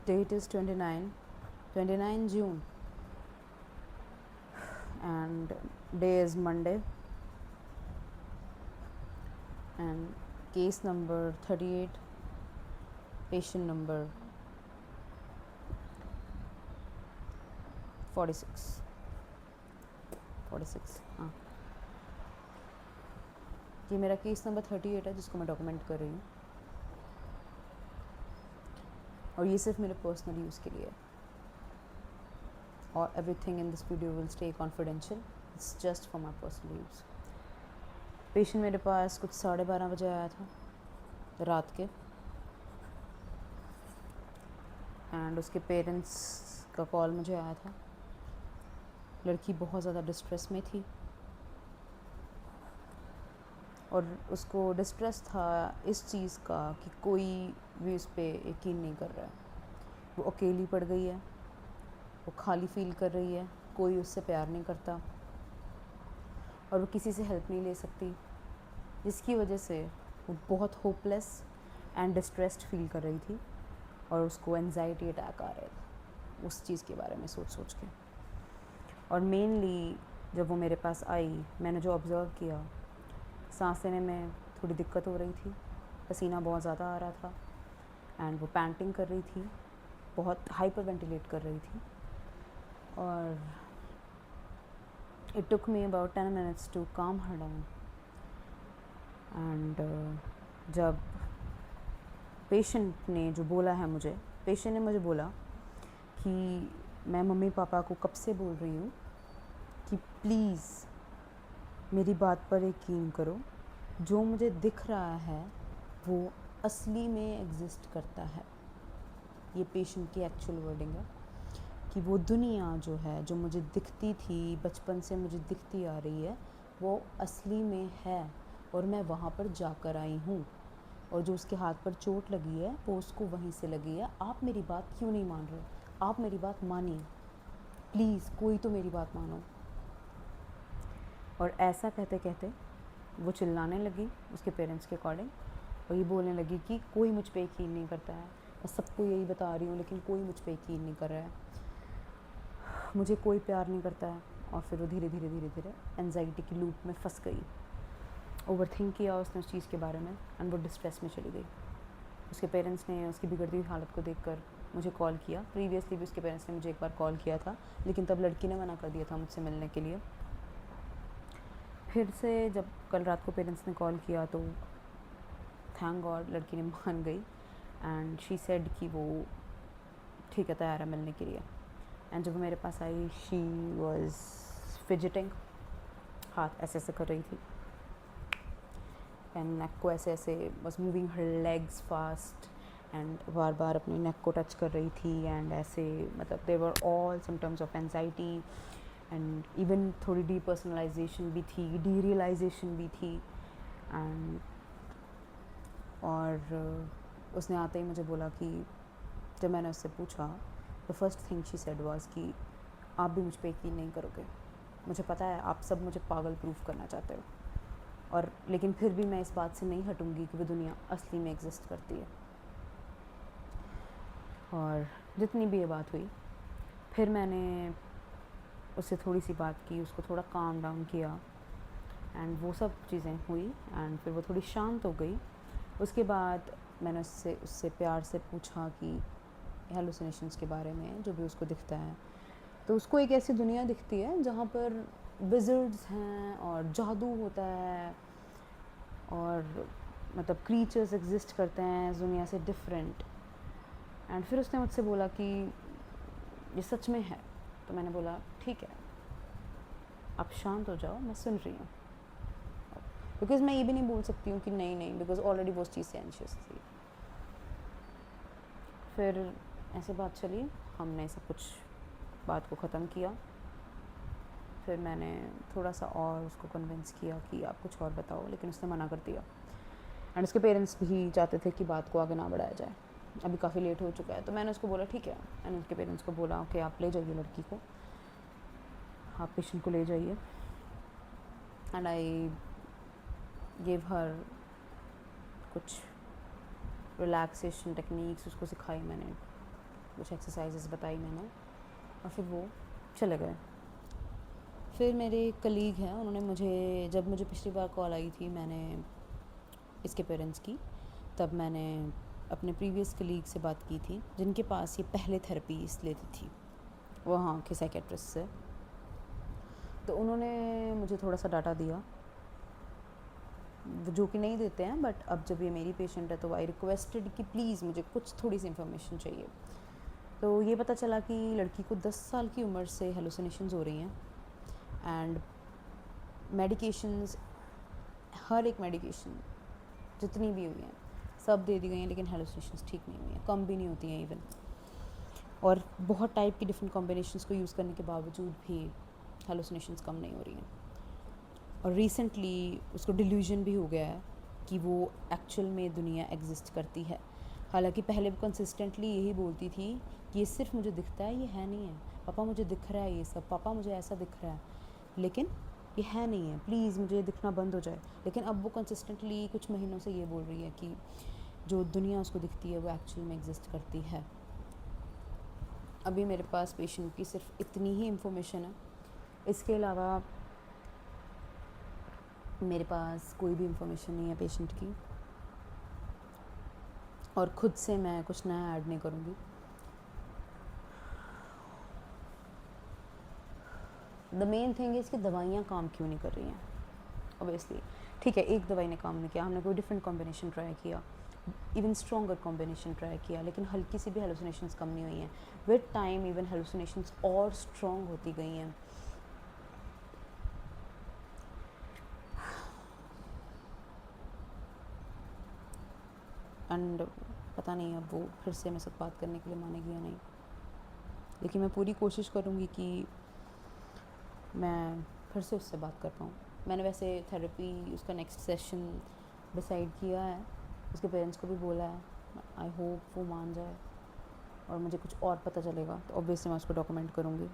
date is 29 June and day is Monday, and case number 38, patient number 46 हाँ, ये मेरा case number 38 है जिसको मैं डॉक्यूमेंट कर रही हूँ, और ये सिर्फ मेरे पर्सनल यूज़ के लिए है, और everything in this video will stay confidential, it's just for my personal use. Patient मेरे पास कुछ 12:30 बजे आया था रात के, एंड उसके पेरेंट्स का कॉल मुझे आया था। लड़की बहुत ज़्यादा डिस्ट्रेस में थी, और उसको डिस्ट्रेस था इस चीज़ का कि कोई भी उस पर यकीन नहीं कर रहा है। वो अकेली पड़ गई है, वो खाली फील कर रही है, कोई उससे प्यार नहीं करता, और वो किसी से हेल्प नहीं ले सकती, जिसकी वजह से वो बहुत होपलेस एंड डिस्ट्रेस्ड फील कर रही थी, और उसको एंजाइटी अटैक आ रहे थे उस चीज़ के बारे में सोच के। और मेनली जब वो मेरे पास आई, मैंने जो ऑब्ज़र्व किया, सांस लेने में थोड़ी दिक्कत हो रही थी, पसीना बहुत ज़्यादा आ रहा था, एंड वो पैंटिंग कर रही थी, बहुत हाइपर वेंटिलेट कर रही थी, और it took me about 10 minutes to calm her down. And जब पेशेंट ने जो बोला है मुझे, पेशेंट ने मुझे बोला कि मैं मम्मी पापा को कब से बोल रही हूँ कि प्लीज़ मेरी बात पर यकीन करो, जो मुझे दिख रहा है वो असली में एग्जिस्ट करता है। ये पेशेंट की एक्चुअल वर्डिंग है कि वो दुनिया जो है, जो मुझे दिखती थी, बचपन से मुझे दिखती आ रही है, वो असली में है, और मैं वहाँ पर जाकर आई हूँ, और जो उसके हाथ पर चोट लगी है वो उसको वहीं से लगी है। आप मेरी बात क्यों नहीं मान रहे? आप मेरी बात मानिए प्लीज़, कोई तो मेरी बात मानो। और ऐसा कहते कहते वो चिल्लाने लगी उसके पेरेंट्स के अकॉर्डिंग, और ये बोलने लगी कि कोई मुझ पे यकीन नहीं करता है, मैं सबको यही बता रही हूँ लेकिन कोई मुझ पे यकीन नहीं कर रहा है, मुझे कोई प्यार नहीं करता है। और फिर वो धीरे धीरे एंजाइटी की लूप में फंस गई, ओवर थिंक किया उसने उस चीज़ के बारे में, एंड वो डिस्ट्रेस में चली गई। उसके पेरेंट्स ने उसकी बिगड़ती हुई हालत को देखकर मुझे कॉल किया। प्रीवियसली भी उसके पेरेंट्स ने मुझे एक बार कॉल किया था, लेकिन तब लड़की ने मना कर दिया था मुझसे मिलने के लिए। फिर से जब कल रात को पेरेंट्स ने कॉल किया तो थैंक गॉड लड़की ने मान गई, एंड शी सेड कि वो ठीक है, तैयार है मिलने के लिए। एंड जब वो मेरे पास आई, शी वॉज फिजिटिंग, हाथ ऐसे ऐसे कर रही थी, एंड नेक को ऐसे ऐसे was moving her legs fast, and बार बार अपने नेक को टच कर रही थी, एंड ऐसे मतलब there were all symptoms of anxiety, and even थोड़ी डीपर्सनलाइजेशन भी थी, डीरियलाइजेशन भी थी। एंड और उसने आते ही मुझे बोला कि जब मैंने उससे पूछा, the first thing she said was कि आप भी मुझ पे यकीन नहीं करोगे, मुझे पता है आप सब मुझे पागल प्रूफ करना चाहते हो, और लेकिन फिर भी मैं इस बात से नहीं हटूंगी कि वो दुनिया असली में एग्जिस्ट करती है। और जितनी भी ये बात हुई, फिर मैंने उससे थोड़ी सी बात की, उसको थोड़ा काम डाउन किया, एंड वो सब चीज़ें हुई, एंड फिर वो थोड़ी शांत हो गई। उसके बाद मैंने उससे प्यार से पूछा कि हेलुसिनेशंस के बारे में, जो भी उसको दिखता है, तो उसको एक ऐसी दुनिया दिखती है जहाँ पर विज़र्ड्स हैं और जादू होता है, और मतलब क्रीचर्स एग्जिस्ट करते हैं इस दुनिया से डिफरेंट। एंड फिर उसने मुझसे बोला कि ये सच में है। तो मैंने बोला ठीक है, आप शांत हो जाओ, मैं सुन रही हूँ, बिकॉज़ मैं ये भी नहीं बोल सकती हूँ कि नहीं नहीं, बिकॉज़ ऑलरेडी वो उस चीज़ से एंशियस थी। फिर ऐसे बात चली, हमने सब कुछ बात को ख़त्म किया। फिर मैंने थोड़ा सा और उसको कन्विंस किया कि आप कुछ और बताओ, लेकिन उसने मना कर दिया, एंड उसके पेरेंट्स भी चाहते थे कि बात को आगे ना बढ़ाया जाए, अभी काफ़ी लेट हो चुका है। तो मैंने उसको बोला ठीक है, एंड उसके पेरेंट्स को बोला कि आप ले जाइए लड़की को, आप पेशेंट को ले जाइए, एंड आई गिव हर कुछ रिलैक्सेशन टेक्निक्स उसको सिखाई मैंने, कुछ एक्सरसाइजेस बताई मैंने और फिर वो चले गए। फिर मेरे एक कलीग हैं, उन्होंने मुझे, जब मुझे पिछली बार कॉल आई थी मैंने इसके पेरेंट्स की, तब मैंने अपने प्रीवियस कलीग से बात की थी जिनके पास ये पहले थेरेपीज लेती थी वहाँ के साइकेट्रिस्ट से। तो उन्होंने मुझे थोड़ा सा डाटा दिया जो कि नहीं देते हैं, बट अब जब ये मेरी पेशेंट है तो आई रिक्वेस्टेड कि प्लीज़ मुझे कुछ थोड़ी सी इन्फॉर्मेशन चाहिए। तो ये पता चला कि लड़की को 10 साल की उम्र से हेलुसिनेशंस हो रही हैं एंड मेडिकेशंस, हर एक मेडिकेशन जितनी भी हुई हैं सब दे दी गई हैं, लेकिन हेलुसिनेशंस ठीक नहीं हुई हैं, कम भी नहीं होती हैं इवन। और बहुत टाइप की डिफरेंट कॉम्बिनेशंस को यूज़ करने के बावजूद भी हेलुसिनेशंस कम नहीं हो रही हैं। और रिसेंटली उसको डिल्यूजन भी हो गया है कि वो एक्चुअल में दुनिया एग्जिस्ट करती है। हालांकि पहले वो कंसिस्टेंटली यही बोलती थी कि ये सिर्फ मुझे दिखता है, ये है नहीं है, पापा मुझे दिख रहा है ये सब, पापा मुझे ऐसा दिख रहा है, लेकिन ये है नहीं है, प्लीज़ मुझे दिखना बंद हो जाए। लेकिन अब वो कंसिस्टेंटली कुछ महीनों से ये बोल रही है कि जो दुनिया उसको दिखती है वो एक्चुअल में एग्जिस्ट करती है। अभी मेरे पास पेशेंट की सिर्फ इतनी ही इंफॉर्मेशन है, इसके अलावा मेरे पास कोई भी इंफॉर्मेशन नहीं है पेशेंट की, और ख़ुद से मैं कुछ नया ऐड नहीं करूँगी। द मेन थिंग इज़ कि दवाइयाँ काम क्यों नहीं कर रही हैं। ऑब्वियसली ठीक है, एक दवाई ने काम नहीं किया, हमने कोई डिफरेंट कॉम्बिनेशन ट्राई किया, इवन स्ट्रॉन्गर कॉम्बिनेशन ट्राई किया, लेकिन हल्की सी भी हेलुसिनेशंस कम नहीं हुई हैं। विद टाइम इवन हेलुसिनेशंस और स्ट्रॉन्ग होती गई हैं। एंड पता नहीं अब वो फिर से मेरे साथ बात करने के लिए मानेगी या नहीं, लेकिन मैं पूरी कोशिश करूँगी कि मैं फिर से उससे बात कर पाऊँ। मैंने वैसे थेरेपी उसका नेक्स्ट सेशन डिसाइड किया है, उसके पेरेंट्स को भी बोला है। आई होप वो मान जाए और मुझे कुछ और पता चलेगा तो ऑब्वियसली मैं उसको डॉक्यूमेंट करूँगी।